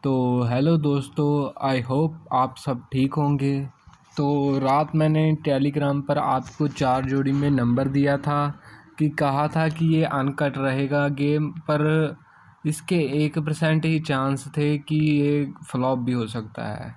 तो हेलो दोस्तों, I hope आप सब ठीक होंगे। तो रात मैंने टेलीग्राम पर आपको 4 जोड़ी में नंबर दिया था कि कहा था कि ये अनकट रहेगा गेम, पर इसके 1% ही चांस थे कि ये फ्लॉप भी हो सकता है।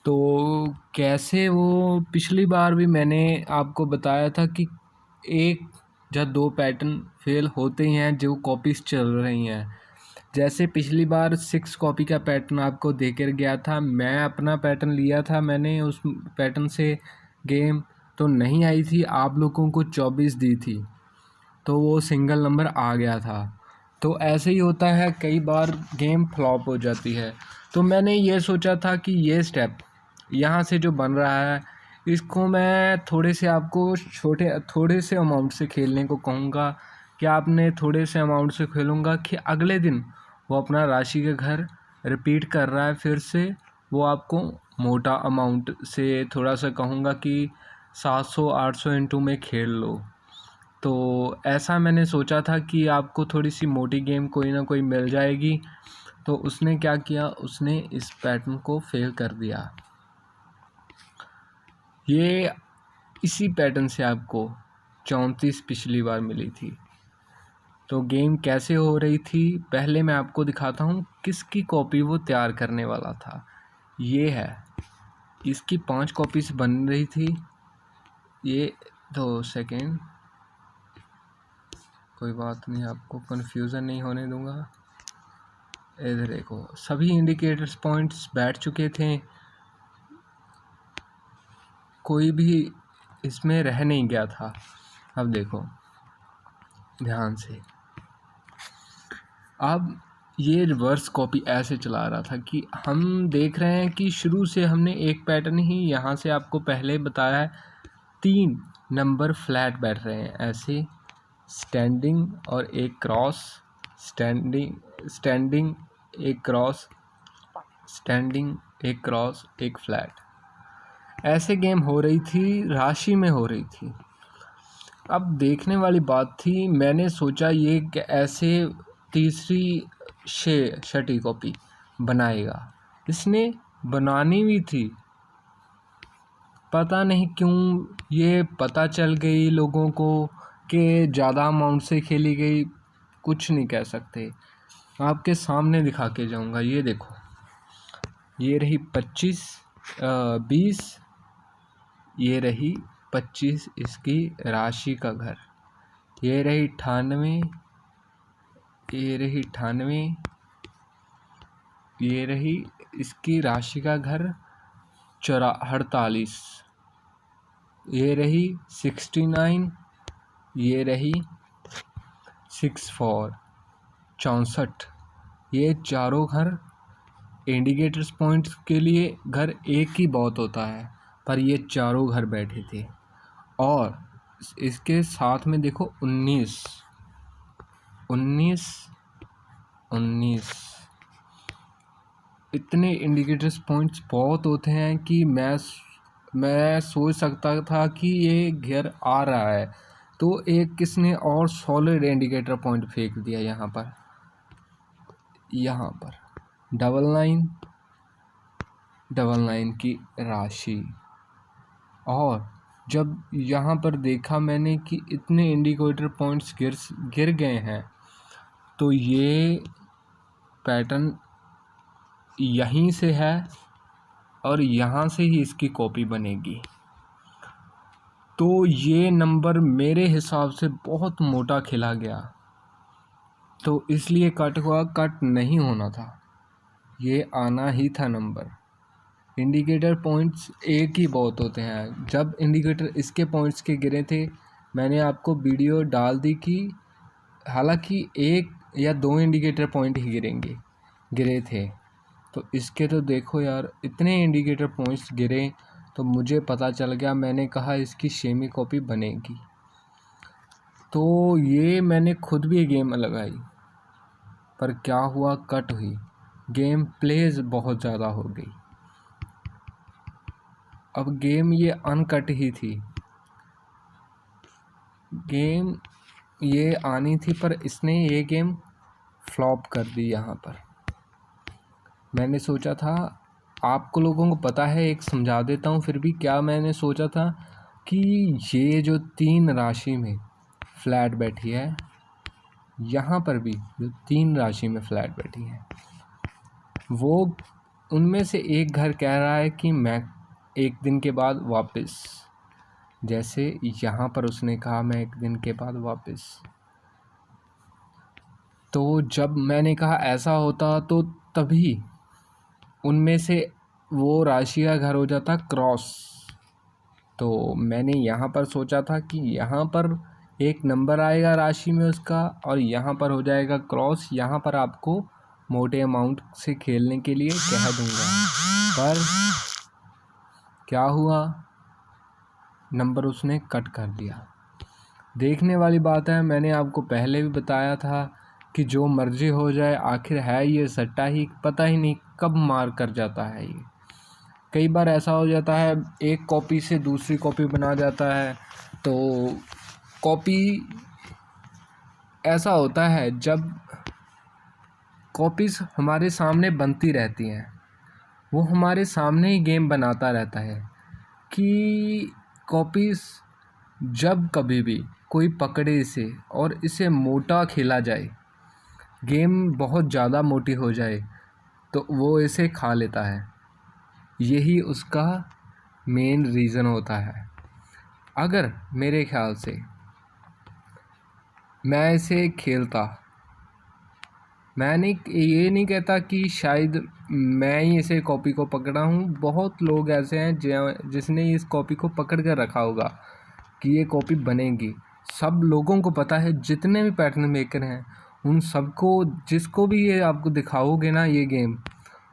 तो कैसे वो पिछली बार भी मैंने आपको बताया था कि 1 या 2 पैटर्न फेल होते ही हैं जो कॉपीज़ चल रही हैं। जैसे पिछली बार 6 कॉपी का पैटर्न आपको देकर गया था, मैं अपना पैटर्न लिया था, मैंने उस पैटर्न से गेम तो नहीं आई थी, आप लोगों को 24 दी थी, तो वो सिंगल नंबर आ गया था। तो ऐसे ही होता है, कई बार गेम फ्लॉप हो जाती है। तो मैंने ये सोचा था कि ये स्टेप यहाँ से जो बन रहा है, इसको मैं थोड़े से अमाउंट से खेलने को कहूँगा कि आपने थोड़े से अमाउंट से खेलूँगा कि अगले दिन वो अपना राशि का घर रिपीट कर रहा है फिर से, वो आपको मोटा अमाउंट से थोड़ा सा कहूँगा कि 700-800 इंटू में खेल लो। तो ऐसा मैंने सोचा था कि आपको थोड़ी सी मोटी गेम कोई ना कोई मिल जाएगी। तो उसने क्या किया, उसने इस पैटर्न को फेल कर दिया। ये इसी पैटर्न से आपको 34 पिछली बार मिली थी। तो गेम कैसे हो रही थी, पहले मैं आपको दिखाता हूँ किसकी कॉपी वो तैयार करने वाला था। ये है, इसकी 5 कॉपीज बन रही थी। ये 2 सेकेंड, कोई बात नहीं, आपको कन्फ्यूज़न नहीं होने दूंगा। इधर देखो, सभी इंडिकेटर्स पॉइंट्स बैठ चुके थे, कोई भी इसमें रह नहीं गया था। अब देखो ध्यान से, अब ये रिवर्स कॉपी ऐसे चला रहा था कि हम देख रहे हैं कि शुरू से हमने एक पैटर्न ही यहाँ से आपको पहले बताया है, 3 नंबर फ्लैट बैठ रहे हैं ऐसे, स्टैंडिंग और एक क्रॉस, स्टैंडिंग एक क्रॉस, स्टैंडिंग एक क्रॉस, एक फ्लैट, ऐसे गेम हो रही थी, राशि में हो रही थी। अब देखने वाली बात थी, मैंने सोचा ये ऐसे तीसरी छठी कॉपी बनाएगा, इसने बनानी भी थी, पता नहीं क्यों ये पता चल गई लोगों को कि ज़्यादा अमाउंट से खेली गई, कुछ नहीं कह सकते। आपके सामने दिखा के जाऊंगा, ये देखो, ये रही 20, ये रही 25 इसकी राशि का घर, ये रही 98, ये रही 98, ये रही इसकी राशि का घर 48, ये रही 69, ये रही 64, 64। ये चारों घर इंडिकेटर्स पॉइंट्स के लिए घर एक ही बहुत होता है, पर ये चारों घर बैठे थे। और इसके साथ में देखो 19, 19, 19, इतने इंडिकेटर्स पॉइंट्स बहुत होते हैं कि मैं सोच सकता था कि ये घर आ रहा है। तो एक किसने और सॉलिड इंडिकेटर पॉइंट फेंक दिया यहाँ पर डबल नाइन की राशि। और जब यहाँ पर देखा मैंने कि इतने इंडिकेटर पॉइंट्स गिर गए हैं, तो ये पैटर्न यहीं से है और यहाँ से ही इसकी कॉपी बनेगी। तो ये नंबर मेरे हिसाब से बहुत मोटा खेला गया, तो इसलिए कट हुआ, कट नहीं होना था, ये आना ही था नंबर। इंडिकेटर पॉइंट्स एक ही बहुत होते हैं। जब इंडिकेटर इसके पॉइंट्स के गिरे थे, मैंने आपको वीडियो डाल दी कि हालांकि 1 या 2 इंडिकेटर पॉइंट ही गिरे थे, तो इसके तो देखो यार, इतने इंडिकेटर पॉइंट्स गिरे, तो मुझे पता चल गया, मैंने कहा इसकी सेमी कॉपी बनेगी। तो ये मैंने खुद भी गेम लगाई, पर क्या हुआ, कट हुई, गेम प्लेज बहुत ज़्यादा हो गई। अब गेम ये अनकट ही थी, गेम ये आनी थी, पर इसने ये गेम फ्लॉप कर दी यहाँ पर। मैंने सोचा था, आपको लोगों को पता है, एक समझा देता हूँ फिर भी। क्या मैंने सोचा था कि ये जो 3 राशि में फ्लैट बैठी है, यहाँ पर भी जो 3 राशि में फ्लैट बैठी है, वो उनमें से एक घर कह रहा है कि मैं 1 दिन के बाद वापस, जैसे यहाँ पर उसने कहा मैं 1 दिन के बाद वापस। तो जब मैंने कहा ऐसा होता तो तभी उनमें से वो राशि का घर हो जाता क्रॉस। तो मैंने यहाँ पर सोचा था कि यहाँ पर एक नंबर आएगा राशि में उसका, और यहाँ पर हो जाएगा क्रॉस। यहाँ पर आपको मोटे अमाउंट से खेलने के लिए कह दूँगा, पर क्या हुआ, नंबर उसने कट कर दिया। देखने वाली बात है, मैंने आपको पहले भी बताया था कि जो मर्जी हो जाए, आखिर है ये सट्टा ही, पता ही नहीं कब मार कर जाता है ये। कई बार ऐसा हो जाता है, एक कॉपी से दूसरी कॉपी बना जाता है। तो कॉपी ऐसा होता है, जब कॉपीज़ हमारे सामने बनती रहती हैं, वो हमारे सामने ही गेम बनाता रहता है कि कॉपीज़ जब कभी भी कोई पकड़े इसे और इसे मोटा खेला जाए, गेम बहुत ज़्यादा मोटी हो जाए, तो वो इसे खा लेता है। यही उसका मेन रीज़न होता है। अगर मेरे ख़्याल से मैं इसे खेलता, मैं नहीं, ये नहीं कहता कि शायद मैं ही इसे कॉपी को पकड़ा हूँ, बहुत लोग ऐसे हैं जिसने इस कॉपी को पकड़ कर रखा होगा कि ये कॉपी बनेगी। सब लोगों को पता है, जितने भी पैटर्न मेकर हैं उन सबको, जिसको भी ये आपको दिखाओगे ना ये गेम,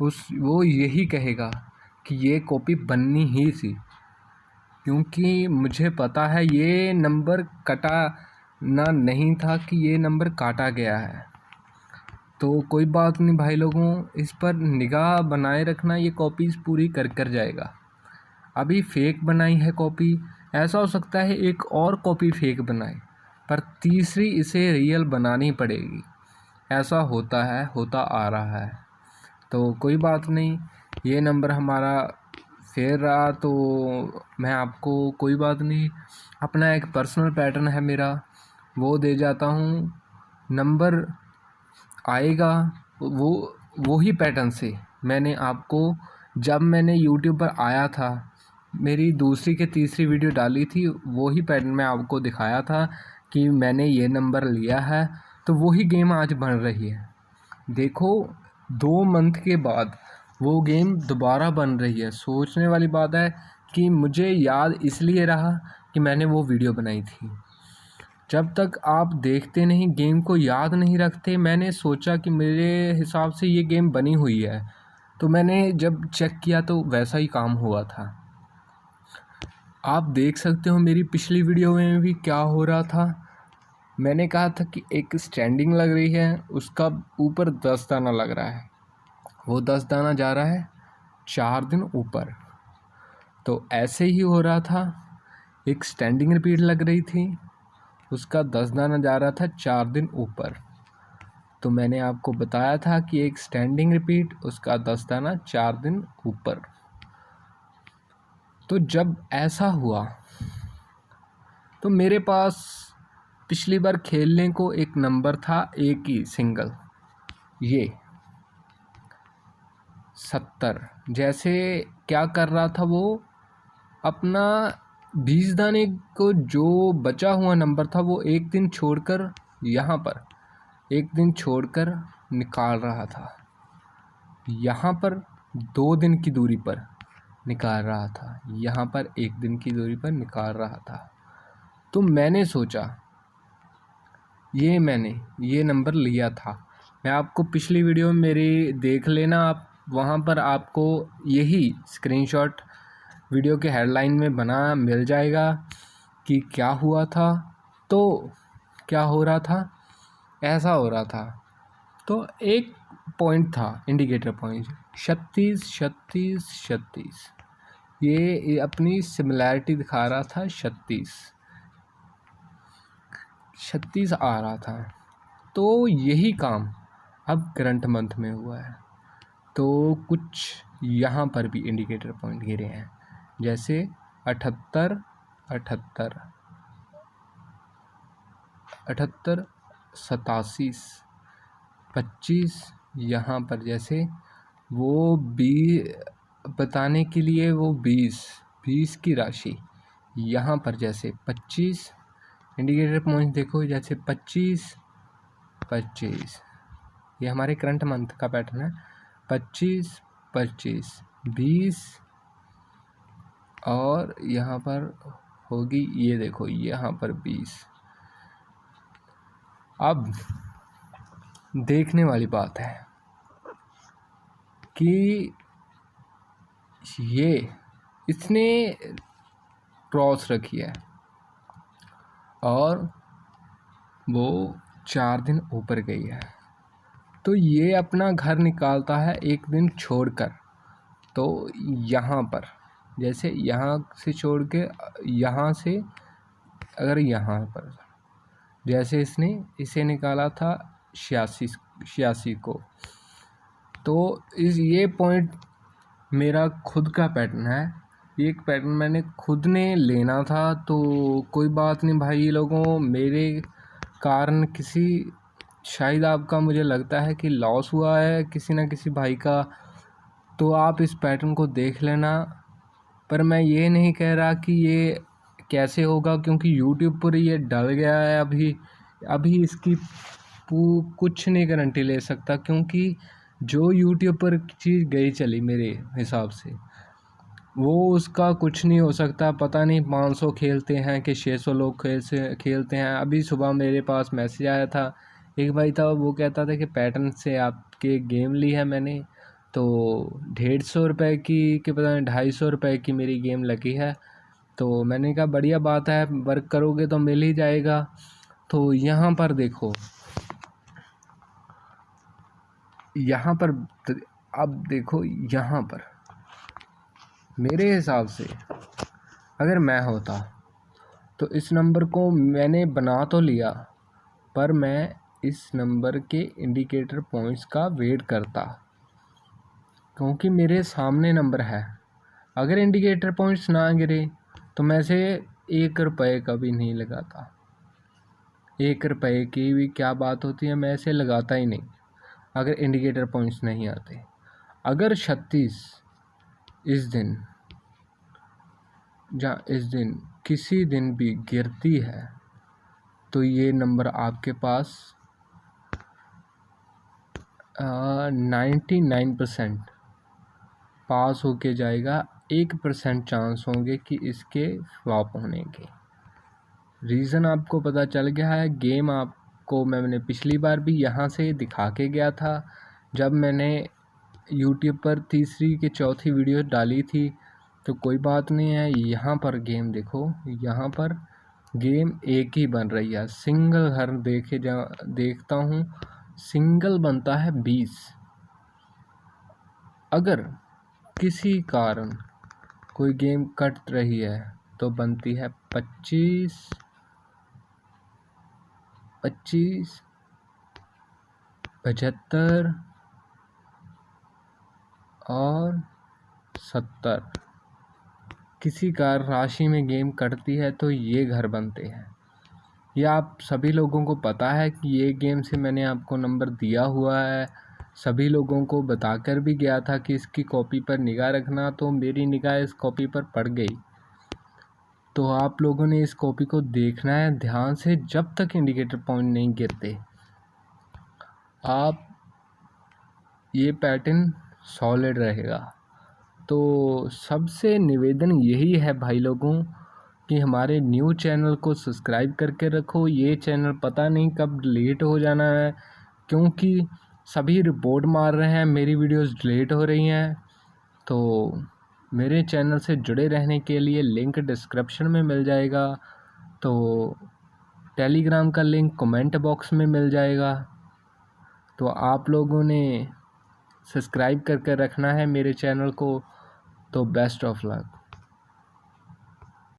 वो यही कहेगा कि ये कॉपी बननी ही थी, क्योंकि मुझे पता है ये नंबर कटा ना नहीं था कि ये नंबर काटा गया है। तो कोई बात नहीं भाई लोगों, इस पर निगाह बनाए रखना, ये कॉपीज़ पूरी कर कर जाएगा। अभी फेक बनाई है कॉपी, ऐसा हो सकता है एक और कॉपी फेक बनाए, पर तीसरी इसे रियल बनानी पड़ेगी। ऐसा होता है, होता आ रहा है। तो कोई बात नहीं, ये नंबर हमारा फेर रहा तो मैं आपको, कोई बात नहीं, अपना एक पर्सनल पैटर्न है मेरा, वो दे जाता हूँ। नंबर आएगा वो ही पैटर्न से मैंने आपको, जब मैंने यूट्यूब पर आया था, मेरी दूसरी के तीसरी वीडियो डाली थी, वही पैटर्न मैं आपको दिखाया था कि मैंने ये नंबर लिया है। तो वही गेम आज बन रही है। देखो, 2 मंथ के बाद वो गेम दोबारा बन रही है। सोचने वाली बात है कि मुझे याद इसलिए रहा कि मैंने वो वीडियो बनाई थी। जब तक आप देखते नहीं, गेम को याद नहीं रखते, मैंने सोचा कि मेरे हिसाब से ये गेम बनी हुई है, तो मैंने जब चेक किया तो वैसा ही काम हुआ था। आप देख सकते हो मेरी पिछली वीडियो में भी क्या हो रहा था। मैंने कहा था कि एक स्टैंडिंग लग रही है, उसका ऊपर 10 दाना लग रहा है, वो 10 दाना जा रहा है 4 दिन ऊपर। तो ऐसे ही हो रहा था, एक स्टैंडिंग रिपीट लग रही थी, उसका 10 दाना जा रहा था 4 दिन ऊपर। तो मैंने आपको बताया था कि एक स्टैंडिंग रिपीट, उसका 10 दाना 4 दिन ऊपर। तो जब ऐसा हुआ तो मेरे पास पिछली बार खेलने को एक नंबर था, एक ही सिंगल, ये 70। जैसे क्या कर रहा था वो, अपना 20 दाने को जो बचा हुआ नंबर था वो एक दिन छोड़कर, यहाँ पर एक दिन छोड़कर निकाल रहा था, यहाँ पर 2 दिन की दूरी पर निकाल रहा था, यहाँ पर 1 दिन की दूरी पर निकाल रहा था। तो मैंने सोचा, मैंने ये नंबर लिया था। मैं आपको पिछली वीडियो में मेरी देख लेना आप, वहाँ पर आपको यही स्क्रीनशॉट वीडियो के हेडलाइन में बना मिल जाएगा कि क्या हुआ था। तो क्या हो रहा था, ऐसा हो रहा था। तो एक पॉइंट था, इंडिकेटर पॉइंट 36 36 36, ये अपनी सिमिलैरिटी दिखा रहा था। 36 आ रहा था। तो यही काम अब करंट मंथ में हुआ है। तो कुछ यहाँ पर भी इंडिकेटर पॉइंट गिरे हैं, जैसे 78, 78, 88, 87, 25। यहाँ पर जैसे वो बताने के लिए वो 20 की राशि, यहाँ पर जैसे 25 इंडिकेटर पॉइंट देखो, जैसे 25, 25, ये हमारे करंट मंथ का पैटर्न है। 25, 25, 20 और यहाँ पर होगी, ये देखो यहाँ पर 20। अब देखने वाली बात है कि ये इसने क्रॉस रखी है और वो 4 दिन ऊपर गई है, तो ये अपना घर निकालता है एक दिन छोड़कर। तो यहाँ पर जैसे यहाँ से छोड़ के यहाँ से, अगर यहाँ पर जैसे इसे निकाला था 86 को, तो ये पॉइंट मेरा खुद का पैटर्न है। एक पैटर्न मैंने खुद ने लेना था, तो कोई बात नहीं भाई लोगों, मेरे कारण किसी शायद आपका मुझे लगता है कि लॉस हुआ है किसी ना किसी भाई का, तो आप इस पैटर्न को देख लेना। पर मैं ये नहीं कह रहा कि ये कैसे होगा, क्योंकि यूट्यूब पर ये डल गया है अभी इसकी कुछ नहीं गारंटी ले सकता, क्योंकि जो यूट्यूब पर चीज़ गई चली मेरे हिसाब से वो उसका कुछ नहीं हो सकता। पता नहीं 500 खेलते हैं कि 600 लोग खेलते हैं। अभी सुबह मेरे पास मैसेज आया था, एक भाई था, वो कहता था कि पैटर्न से आपके गेम ली है मैंने, तो 150 रुपये की कि पता नहीं 250 रुपये की मेरी गेम लगी है। तो मैंने कहा बढ़िया बात है, वर्क करोगे तो मिल ही जाएगा। तो यहाँ पर देखो, यहाँ पर अब देखो, यहाँ पर मेरे हिसाब से अगर मैं होता तो इस नंबर को मैंने बना तो लिया, पर मैं इस नंबर के इंडिकेटर पॉइंट्स का वेट करता, क्योंकि मेरे सामने नंबर है। अगर इंडिकेटर पॉइंट्स ना गिरे तो मैं से 1 रुपये का भी नहीं लगाता। 1 रुपये की भी क्या बात होती है, मैं इसे लगाता ही नहीं अगर इंडिकेटर पॉइंट्स नहीं आते। अगर 36 इस दिन किसी दिन भी गिरती है तो ये नंबर आपके पास 99% पास होके जाएगा। 1% चांस होंगे कि इसके फ्लॉप होने के। रीज़न आपको पता चल गया है। गेम आपको मैंने पिछली बार भी यहाँ से दिखा के गया था, जब मैंने यूट्यूब पर तीसरी कि चौथी वीडियो डाली थी। तो कोई बात नहीं है, यहाँ पर गेम देखो, यहाँ पर गेम एक ही बन रही है। सिंगल घर देखता हूँ, सिंगल बनता है 20। अगर किसी कारण कोई गेम कट रही है तो बनती है 25, 75 और 70। किसी कार राशि में गेम कटती है तो ये घर बनते हैं। ये आप सभी लोगों को पता है कि ये गेम से मैंने आपको नंबर दिया हुआ है, सभी लोगों को बताकर भी गया था कि इसकी कॉपी पर निगाह रखना। तो मेरी निगाह इस कॉपी पर पड़ गई, तो आप लोगों ने इस कॉपी को देखना है ध्यान से। जब तक इंडिकेटर पॉइंट नहीं गिरते आप ये पैटर्न सॉलिड रहेगा। तो सबसे निवेदन यही है भाई लोगों कि हमारे न्यू चैनल को सब्सक्राइब करके रखो। ये चैनल पता नहीं कब डिलीट हो जाना है, क्योंकि सभी रिपोर्ट मार रहे हैं, मेरी वीडियोस डिलीट हो रही हैं। तो मेरे चैनल से जुड़े रहने के लिए लिंक डिस्क्रिप्शन में मिल जाएगा, तो टेलीग्राम का लिंक कमेंट बॉक्स में मिल जाएगा। तो आप लोगों ने सब्सक्राइब करके रखना है मेरे चैनल को। तो बेस्ट ऑफ लक।